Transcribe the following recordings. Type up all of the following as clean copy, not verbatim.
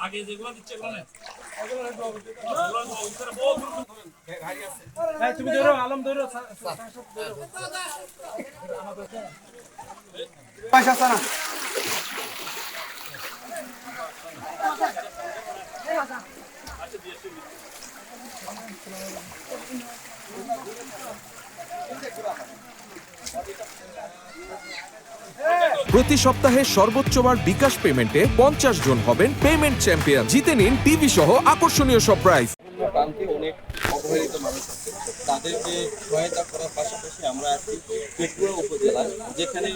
আগে যেগুলো দিচ্ছে এগুলো নেই তুমি ধরো আলম ধরো পয়সা আছে না প্রতি সপ্তাহে সর্বোচ্চবার বিকাশ পেমেন্টে 50 জন হবেন পেমেন্ট চ্যাম্পিয়ন। জিতে নিন টিভি সহ আকর্ষণীয় সব প্রাইজ। প্রান্তে অনেক অবহেলিত মানুষ আছে, তাদেরকে সহায়তা করার পাশাপাশি আমরা আছি পেটুয়া উপজেলায়, যেখানে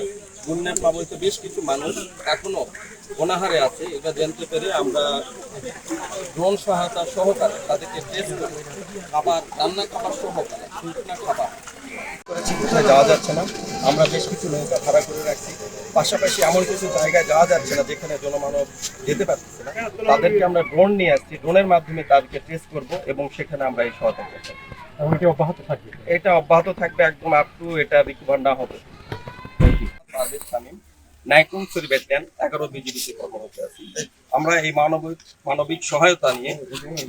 বন্যা প্লাবিত বেশ কিছু মানুষ এখনো অনাহারে আছে। এটা জানতে পেরে আমরা ড্রোন সহায়তা সহকারে তাদেরকে টেস্ট করে খাবার, রান্না খাবার সহকারে শুকনা খাবার কোথায় যাওয়া যাচ্ছে না, আমরা বেশ কিছু নৌকা ভাড়া করে রাখছি। পাশাপাশি এমন কিছু জায়গায় যাওয়া যাচ্ছে না যেখানে জনমানব যেতে পারতেছে না, তাদেরকে আমরা ড্রোন নিয়ে আসছি। ড্রোনের মাধ্যমে তাদেরকে টেস্ট করব এবং সেখানে আমরা এই সহায়তা করব। এটা অব্যাহত থাকবে? এটা অব্যাহত থাকবে একদম আপ টু এটা রিকভার না হবে। নাইকুম সুরিবেতেন 11 বিজিবিতে কর্মরত আছি। আমরা এই মানবিক সহায়তা নিয়ে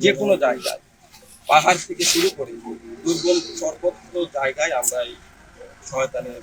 যে কোনো জায়গায়, পাহাড় থেকে শুরু করে দুর্গম সর্বত্র জায়গায় আমরা এই সহায়তা নিয়ে